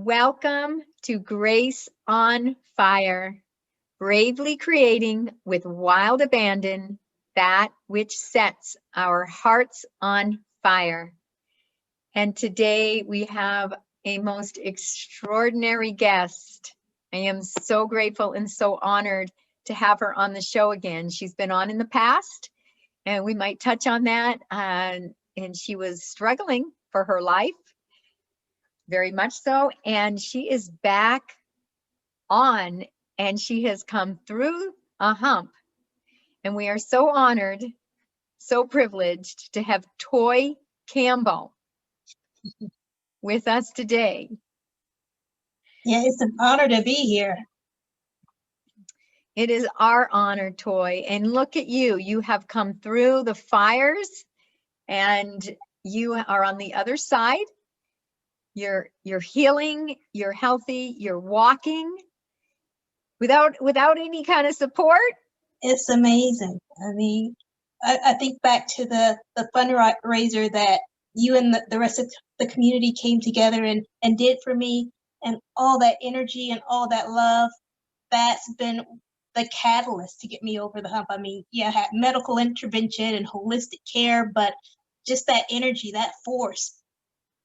Welcome to Grace on Fire, bravely creating with wild abandon that which sets our hearts on fire. And today we have a most extraordinary guest. I am so grateful and so honored to have her on the show again. She's been on in the past, and we might touch on that. And she was struggling for her life. Very much so. And she is back on, and she has come through a hump. And we are so honored, so privileged to have Toi Campbell with us today. Yeah, it's an honor to be here. It is our honor, Toi. And look at you. You have come through the fires and you are on the other side. You're healing, you're healthy, you're walking without any kind of support. It's amazing. I mean, I think back to the fundraiser that you and the rest of the community came together and did for me, and all that energy and all that love, that's been the catalyst to get me over the hump. I mean, yeah, I had medical intervention and holistic care, but just that energy, that force,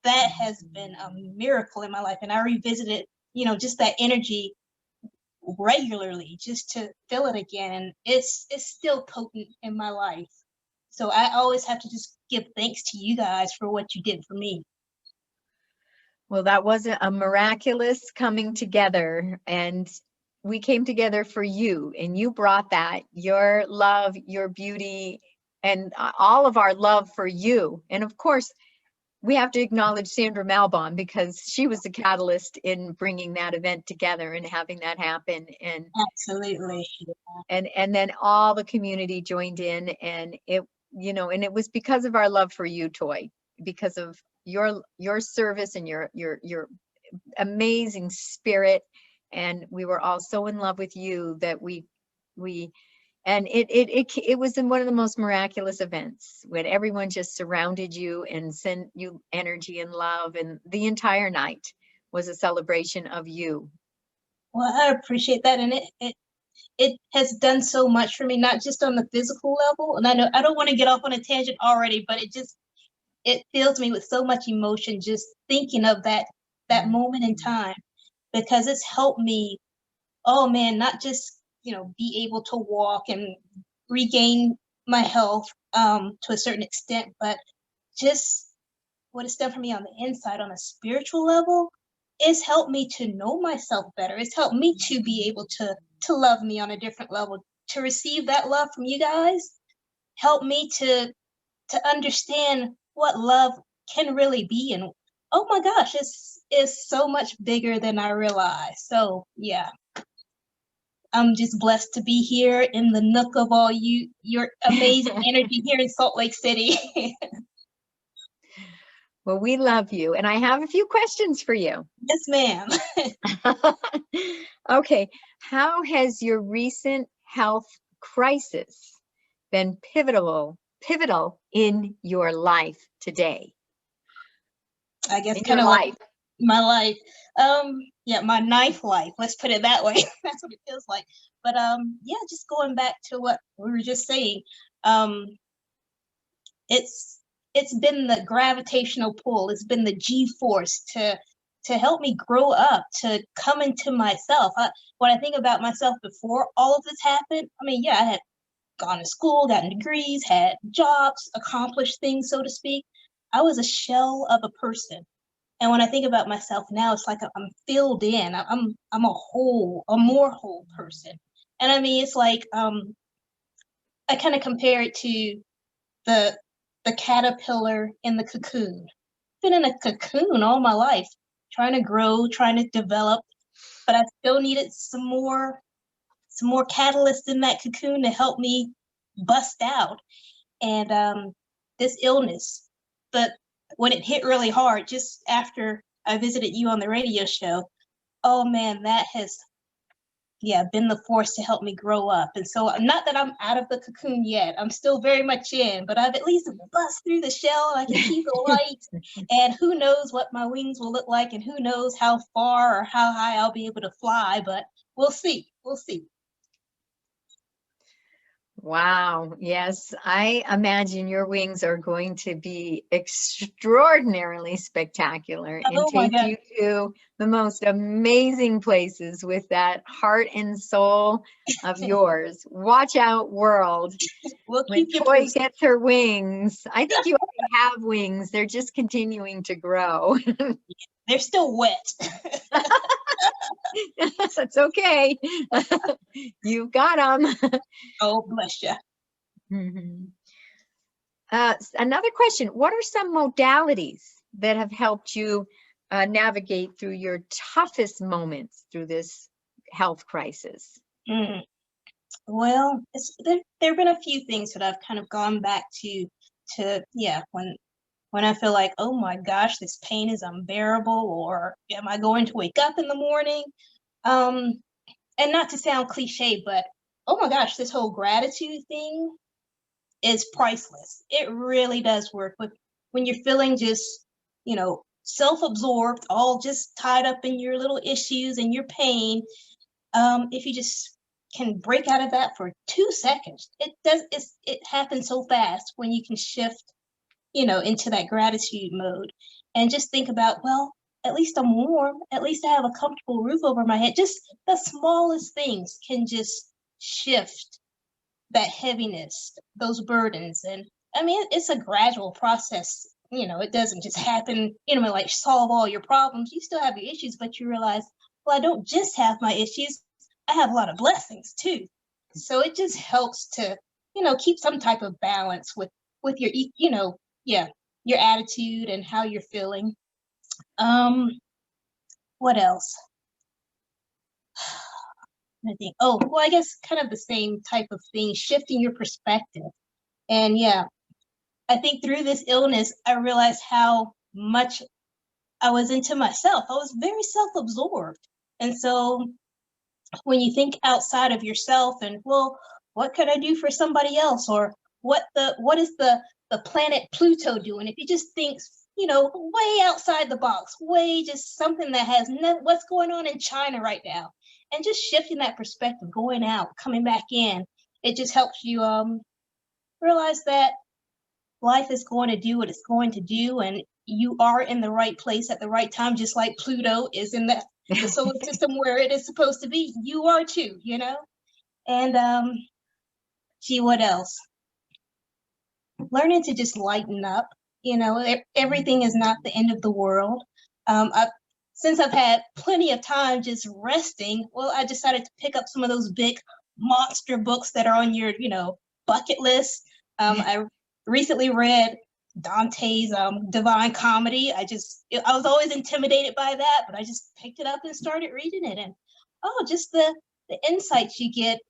that has been a miracle in my life. And I revisited, just that energy regularly just to feel it again. And it's still potent in my life. So I always have to just give thanks to you guys for what you did for me. Well, that was a miraculous coming together, and we came together for you, and you brought that, your love, your beauty, and all of our love for you. And of course, we have to acknowledge Sandra Malbaum because she was the catalyst in bringing that event together and having that happen. And absolutely. And then all the community joined in, and it was because of our love for you, Toi, because of your service and your amazing spirit. And we were all so in love with you that and it was in one of the most miraculous events when everyone just surrounded you and sent you energy and love, and the entire night was a celebration of you. Well, I appreciate that, and it has done so much for me, not just on the physical level. And I know I don't want to get off on a tangent already, but it fills me with so much emotion just thinking of that moment in time, because it's helped me, oh man, not just be able to walk and regain my health to a certain extent, but just what it's done for me on the inside, on a spiritual level. It's helped me to know myself better. It's helped me to be able to love me on a different level. To receive that love from you guys helped me to understand what love can really be. And oh my gosh, it's so much bigger than I realized. So yeah, I'm just blessed to be here in the nook of all your amazing energy here in Salt Lake City. Well, we love you. And I have a few questions for you. Yes, ma'am. Okay. How has your recent health crisis been pivotal in your life today? I guess kind of like my life. Yeah, my knife life. Let's put it that way. That's what it feels like. But yeah, just going back to what we were just saying. It's been the gravitational pull. It's been the G-force to help me grow up, to come into myself. When I think about myself before all of this happened, I mean, yeah, I had gone to school, gotten degrees, had jobs, accomplished things, so to speak. I was a shell of a person. And when I think about myself now, it's like I'm filled in. I'm a more whole person. And I mean, it's like I kind of compare it to the caterpillar in the cocoon. Been in a cocoon all my life, trying to grow, trying to develop, but I still needed some more catalyst in that cocoon to help me bust out. And this illness, but when it hit really hard, just after I visited you on the radio show, oh man, that has been the force to help me grow up. And so not that I'm out of the cocoon yet, I'm still very much in, but I've at least bust through the shell. I can see the light, and who knows what my wings will look like, and who knows how far or how high I'll be able to fly, but we'll see. We'll see. Wow. Yes, I imagine your wings are going to be extraordinarily spectacular and Oh my take God. you to the most amazing places with that heart and soul of yours. Watch out, world. We'll When keep you Toy posted. gets her wings, I think you already have wings. They're just continuing to grow. They're still wet. That's okay. You've got them. Oh, bless you. Another question, what are some modalities that have helped you navigate through your toughest moments through this health crisis? Mm. Well, there have been a few things that I've kind of gone back to yeah, when I feel like, oh my gosh, this pain is unbearable, or am I going to wake up in the morning? Um, and not to sound cliche, but oh my gosh, this whole gratitude thing is priceless. It really does work with when you're feeling just, self-absorbed, all just tied up in your little issues and your pain. If you just can break out of that for 2 seconds, it happens so fast when you can shift, into that gratitude mode and just think about, well, at least I'm warm, at least I have a comfortable roof over my head. Just the smallest things can just shift that heaviness, those burdens. And I mean, it's a gradual process. It doesn't just happen, like solve all your problems. You still have your issues, but you realize, well, I don't just have my issues, I have a lot of blessings too. So it just helps to, keep some type of balance with your, yeah, your attitude and how you're feeling. Um, what else? I think, oh, well, I guess kind of the same type of thing, shifting your perspective. And yeah, I think through this illness, I realized how much I was into myself. I was very self-absorbed. And so when you think outside of yourself and, well, what could I do for somebody else? Or what is the planet Pluto doing? If you just think, way outside the box, way just something that has what's going on in China right now. And just shifting that perspective, going out, coming back in, it just helps you realize that life is going to do what it's going to do, and you are in the right place at the right time, just like Pluto is in the solar system where it is supposed to be. You are too, And gee, what else? Learning to just lighten up. Everything is not the end of the world. Since I've had plenty of time just resting, well, I decided to pick up some of those big monster books that are on your, bucket list. I recently read Dante's Divine Comedy. I was always intimidated by that, but I just picked it up and started reading it. And just the insights you get,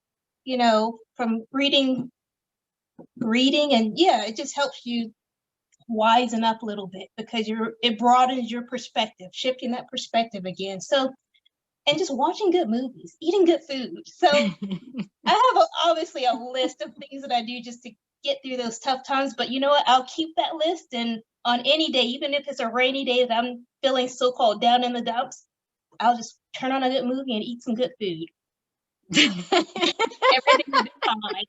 from reading, and yeah, it just helps you wisen up a little bit because it broadens your perspective, shifting that perspective again. So, and just watching good movies, eating good food. So I have obviously a list of things that I do just to get through those tough times. But you know what? I'll keep that list, and on any day, even if it's a rainy day that I'm feeling so-called down in the dumps, I'll just turn on a good movie and eat some good food. Everything will be fine.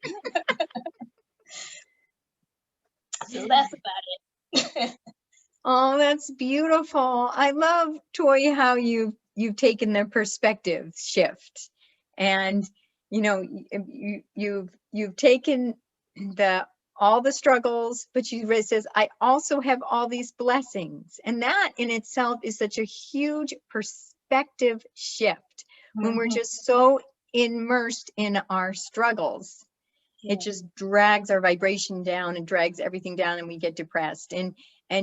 So that's about it. Oh, that's beautiful. I love, Toy, how you've taken the perspective shift, and you've taken all the struggles, but it says, I also have all these blessings, and that in itself is such a huge perspective shift when we're just so immersed in our struggles. It just drags our vibration down and drags everything down, and we get depressed. And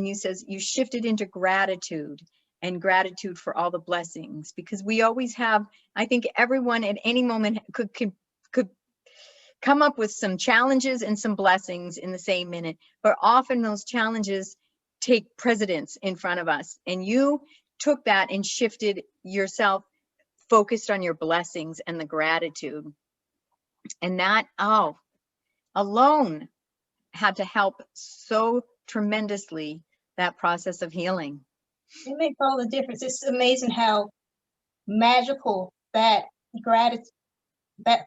you says you shifted into gratitude, and gratitude for all the blessings, because we always have, I think everyone at any moment could come up with some challenges and some blessings in the same minute, but often those challenges take precedence in front of us. And you took that and shifted yourself focused on your blessings and the gratitude. And that, oh, alone had to help so tremendously that process of healing. It makes all the difference. It's amazing how magical that gratitude, that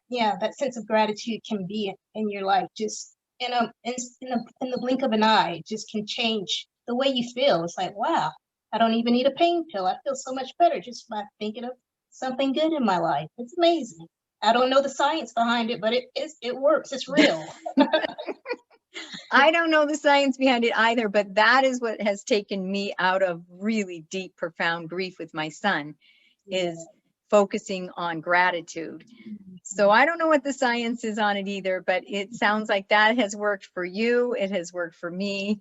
sense of gratitude can be in your life. Just in the blink of an eye, it just can change the way you feel. It's like, wow, I don't even need a pain pill. I feel so much better just by thinking of something good in my life. It's amazing. I don't know the science behind it, but it works. It's real. I don't know the science behind it either, but that is what has taken me out of really deep, profound grief with my son, is focusing on gratitude. So I don't know what the science is on it either, but it sounds like that has worked for you. It has worked for me.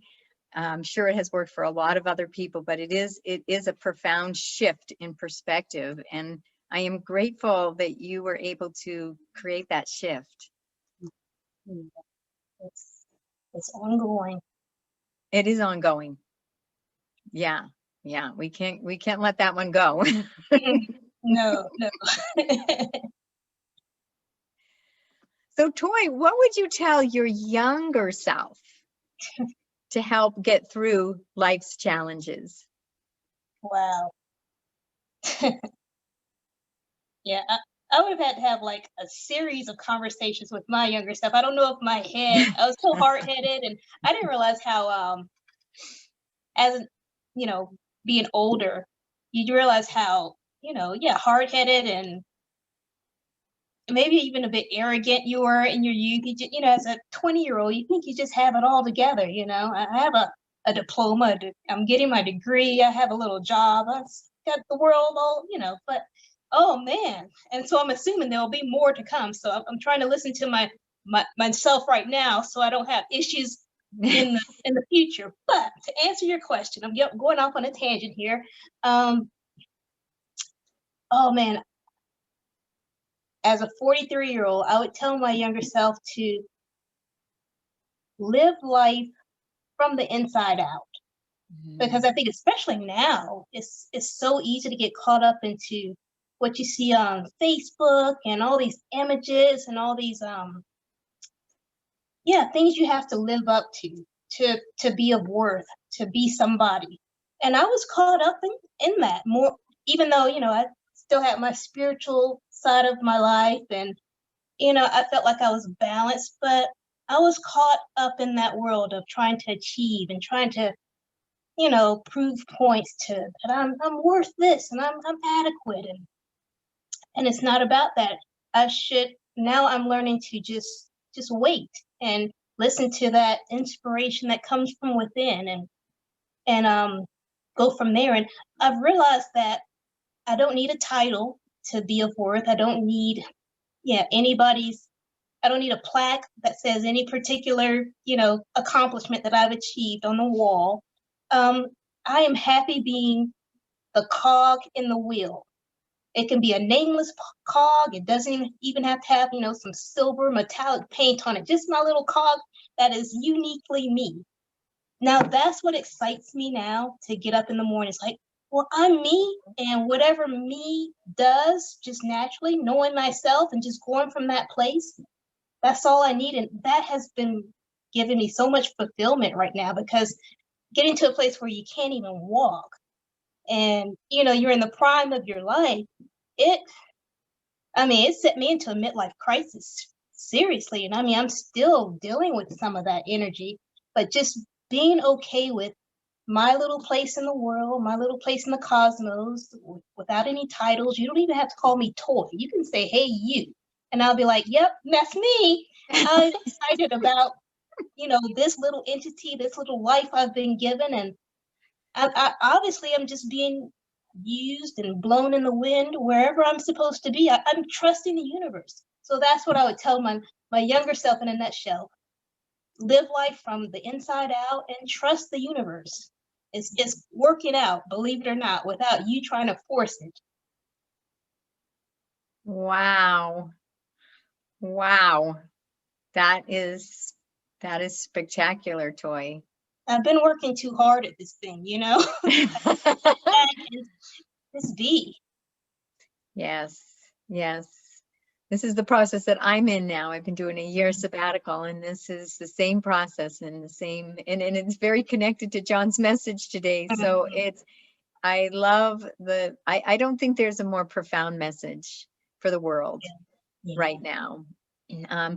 I'm sure it has worked for a lot of other people, but it is a profound shift in perspective. And I am grateful that you were able to create that shift. It's ongoing. It is ongoing. Yeah. Yeah. We can't let that one go. No. So Toi, what would you tell your younger self to help get through life's challenges? Wow. Yeah, I would have had to have like a series of conversations with my younger self. I don't know if I was so hard-headed, and I didn't realize how as being older, you realize how, hard-headed and maybe even a bit arrogant you were in your youth. As a 20-year-old, you think you just have it all together. I have a diploma. I'm getting my degree. I have a little job. I've got the world all, but oh man. And so I'm assuming there'll be more to come. So I'm trying to listen to myself right now so I don't have issues in the future. But to answer your question, I'm going off on a tangent here. Oh man, as a 43-year-old, I would tell my younger self to live life from the inside out. Because I think especially now, it's so easy to get caught up into what you see on Facebook and all these images and all these things you have to live up to be of worth, to be somebody. And I was caught up in that more, even though, I still had my spiritual side of my life, and I felt like I was balanced, but I was caught up in that world of trying to achieve and trying to, prove points that I'm worth this and I'm adequate, and it's not about that. Now I'm learning to just wait and listen to that inspiration that comes from within, and go from there. And I've realized that I don't need a title to be of worth. I don't need I don't need a plaque that says any particular, accomplishment that I've achieved on the wall. I am happy being the cog in the wheel. It can be a nameless cog. It doesn't even have to have, some silver metallic paint on it. Just my little cog that is uniquely me. Now, that's what excites me now to get up in the morning. It's like, well, I'm me, and whatever me does, just naturally, knowing myself and just going from that place, that's all I need. And that has been giving me so much fulfillment right now, because getting to a place where you can't even walk and, you're in the prime of your life, it set me into a midlife crisis, seriously. And I'm still dealing with some of that energy, but just being okay with my little place in the world, my little place in the cosmos, without any titles. You don't even have to call me Toi. You can say, hey, you. And I'll be like, yep, that's me. I'm excited about, this little entity, this little life I've been given. And I obviously I'm just being used and blown in the wind wherever I'm supposed to be. I'm trusting the universe. So that's what I would tell my younger self in a nutshell. Live life from the inside out and trust the universe. It's working out, believe it or not, without you trying to force it. Wow. Wow. That is spectacular, Toi. I've been working too hard at this thing, Just be. Yes. Yes. This is the process that I'm in now. I've been doing a year sabbatical, and this is the same process and the same, and it's very connected to John's message today. So Mhm. it's, I love I don't think there's a more profound message for the world Yeah, right now.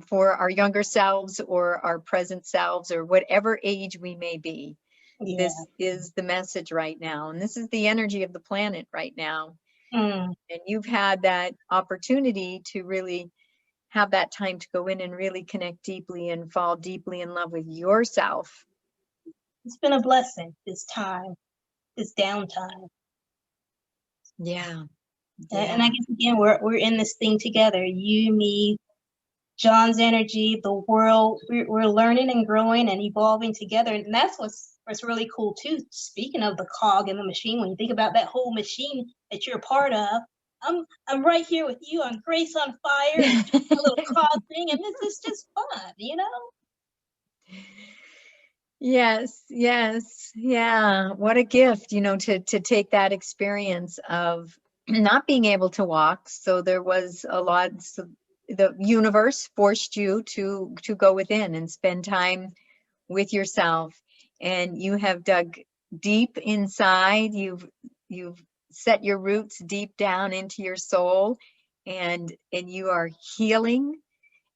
For our younger selves or our present selves or whatever age we may be. yeah, This is the message right now. And this is the energy of the planet right now. mm. And you've had that opportunity to really have that time to go in and really connect deeply and fall deeply in love with yourself. It's been a blessing this time, this downtime. Yeah. And I Yeah. guess again, we're in this thing together. You, me, John's energy, the world. We're learning and growing and evolving together, and that's what's really cool too. Speaking of the cog in the machine, when you think about that whole machine that you're a part of, I'm right here with you on Grace on Fire and doing a little cog thing, and this is just fun, you know. Yes, yes. Yeah. What a gift, to take that experience of not being able to walk. So there was a lot, so the universe forced you to go within and spend time with yourself. And you have dug deep inside. You've set your roots deep down into your soul, and you are healing,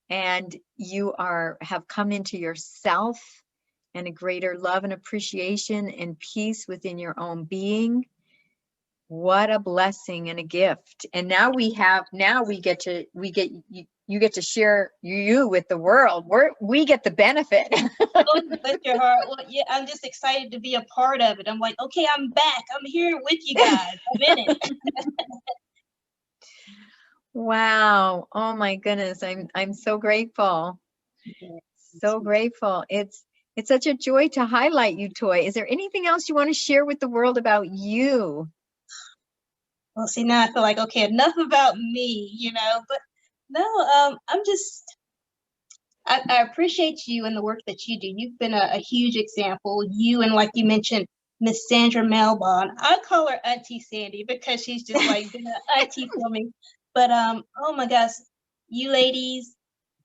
and have come into yourself and a greater love and appreciation and peace within your own being. What a blessing and a gift. And now we get to, you get to share you with the world. We get the benefit. Oh, bless your heart. Well, yeah, I'm just excited to be a part of it. I'm like, okay, I'm back. I'm here with you guys. I'm in it. Wow. Oh my goodness. I'm so grateful. So grateful. It's such a joy to highlight you, Toy. Is there anything else you want to share with the world about you? Well, see, now I feel like, okay, enough about me, but no, I appreciate you and the work that you do. You've been a huge example. You and, like you mentioned, Miss Sandra Melbon. I call her Auntie Sandy because she's just like been an auntie for me. But oh my gosh, you ladies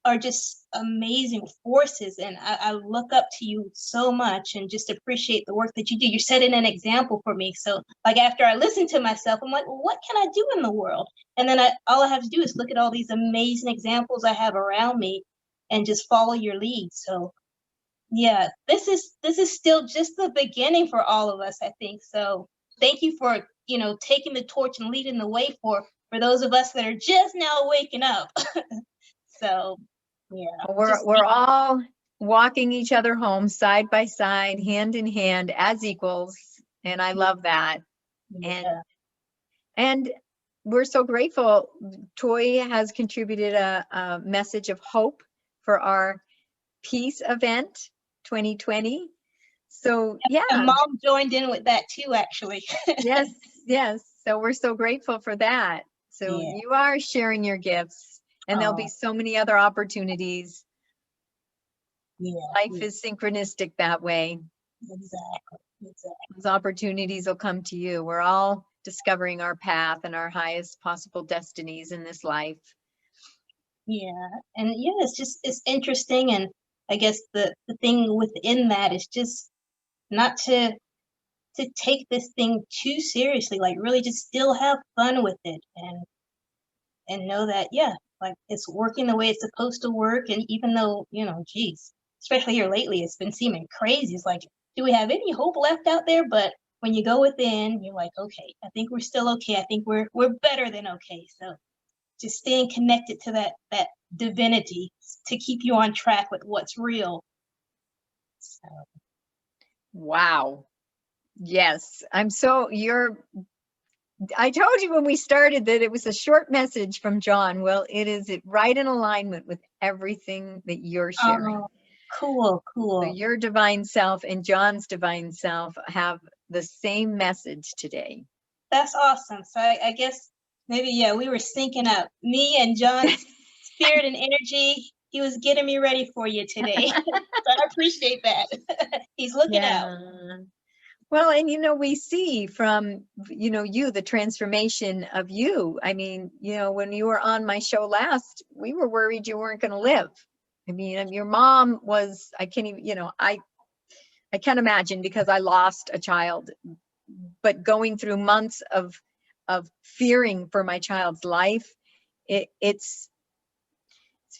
are just amazing forces, and I look up to you so much and just appreciate the work that you do. You're setting an example for me. So like after I listen to myself, I'm like, well, what can I do in the world? And then all I have to do is look at all these amazing examples I have around me and just follow your lead. So yeah, this is still just the beginning for all of us, I think. So thank you for taking the torch and leading the way for those of us that are just now waking up. So yeah, We're all walking each other home side by side, hand in hand, as equals, and I love that. And yeah. and we're so grateful. Toy has contributed a message of hope for our peace event 2020. So And yeah, mom joined in with that too, actually. yes, yes. So we're so grateful for that. So Yeah. you are sharing your gifts, and there'll be Oh, so many other opportunities. yeah, Life yeah, is synchronistic that way. exactly, exactly. Those opportunities will come to you. We're all discovering our path and our highest possible destinies in this life. Yeah, and yeah, it's interesting, and I guess the thing within that is just not to take this thing too seriously, like really just still have fun with it, and know that, yeah, like it's working the way it's supposed to work. And even though, geez, especially here lately, it's been seeming crazy. It's like, do we have any hope left out there? But when you go within, you're like, okay, I think we're still okay. I think we're better than okay. So just staying connected to that divinity to keep you on track with what's real. So Wow. Yes. I told you when we started that it was a short message from John. Well, it is right in alignment with everything that you're sharing. oh, cool, So cool. your divine self and John's divine self have the same message today. That's awesome. So I guess maybe, yeah, we were syncing up. Me and John's spirit and energy. He was getting me ready for you today. So I appreciate that. He's looking out. Yeah. Well, and we see from, you, the transformation of you. I mean, when you were on my show last, we were worried you weren't going to live. I mean, and your mom was, I can't even, I can't imagine because I lost a child, but going through months of fearing for my child's life, it's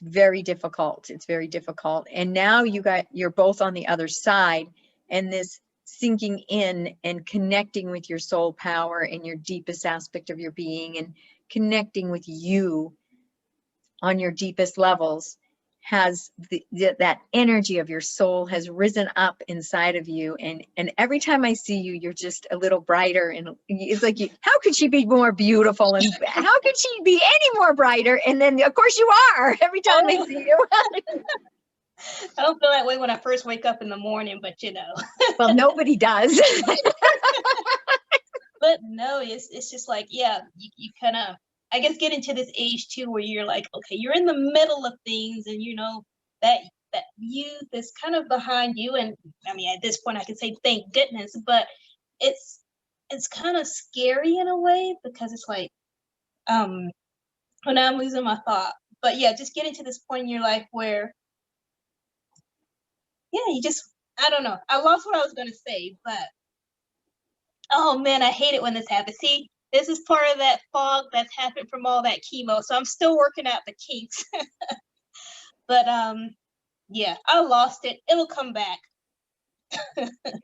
very difficult. It's very difficult. And now you're both on the other side, and this sinking in and connecting with your soul power and your deepest aspect of your being, and connecting with you on your deepest levels, has that energy of your soul has risen up inside of you, and every time I see you, you're just a little brighter, and it's like, how could she be more beautiful, and how could she be any more brighter? And then of course you are every time I see you. I don't feel that way when I first wake up in the morning, but Well, nobody does. But no, it's just like, yeah, you kind of, I guess, get into this age too where you're like, okay, you're in the middle of things, and that youth is kind of behind you. And I mean, at this point I can say thank goodness, but it's kind of scary in a way, because it's like, when I'm losing my thought. But yeah, just getting to this point in your life where, yeah, you just, I don't know, I lost what I was going to say, but oh man, I hate it when this happens. See, this is part of that fog that's happened from all that chemo. So I'm still working out the kinks. But yeah, I lost it. It'll come back.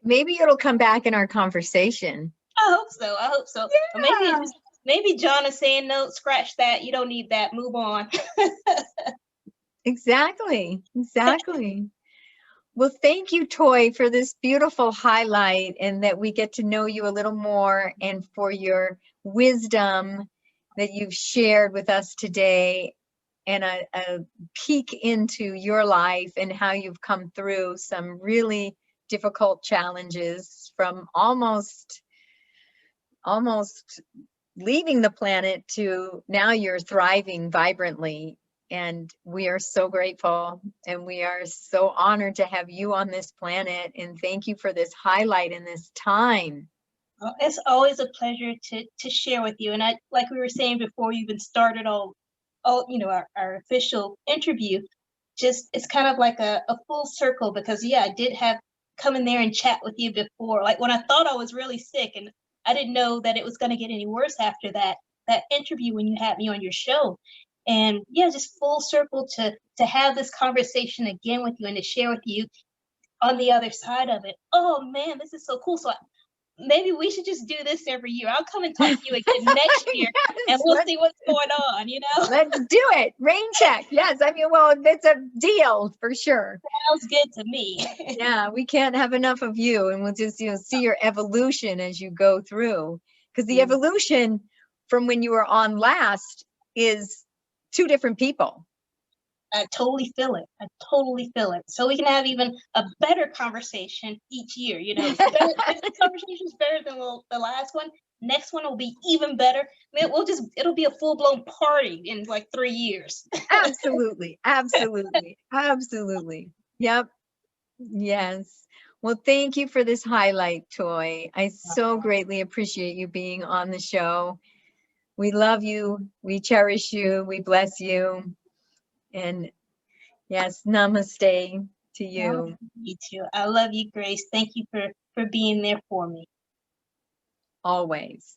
Maybe it'll come back in our conversation. I hope so. I hope so. Yeah. Or maybe John is saying, no, scratch that. You don't need that. Move on. Exactly. Exactly. Well, thank you, Toi, for this beautiful highlight, and that we get to know you a little more, and for your wisdom that you've shared with us today, and a peek into your life and how you've come through some really difficult challenges, from almost leaving the planet to now you're thriving vibrantly. And we are so grateful, and we are so honored to have you on this planet. And thank you for this highlight in this time. Well, it's always a pleasure to share with you. And I, like we were saying before we even started our official interview, just it's kind of like a full circle, because yeah, I did have come in there and chat with you before, like when I thought I was really sick, and I didn't know that it was going to get any worse after that interview when you had me on your show. And yeah, just full circle to have this conversation again with you and to share with you on the other side of it. Oh man, this is so cool. So maybe we should just do this every year. I'll come and talk to you again next year, Yes, and we'll see what's going on, let's do it. Rain check. Yes. I mean, well, it's a deal for sure. Sounds good to me. Yeah, we can't have enough of you, and we'll just, see your evolution as you go through. Because the evolution from when you were on last is two different people. I totally feel it. I totally feel it. So we can have even a better conversation each year. This conversation is better than the last one. Next one will be even better. I mean, it'll be a full-blown party in like 3 years. Absolutely. Absolutely. Absolutely. Yep. Yes. Well, thank you for this highlight, Toi. I so greatly appreciate you being on the show. We love you. We cherish you. We bless you. And yes, namaste to you. You too. I love you, Grace. Thank you for being there for me. Always.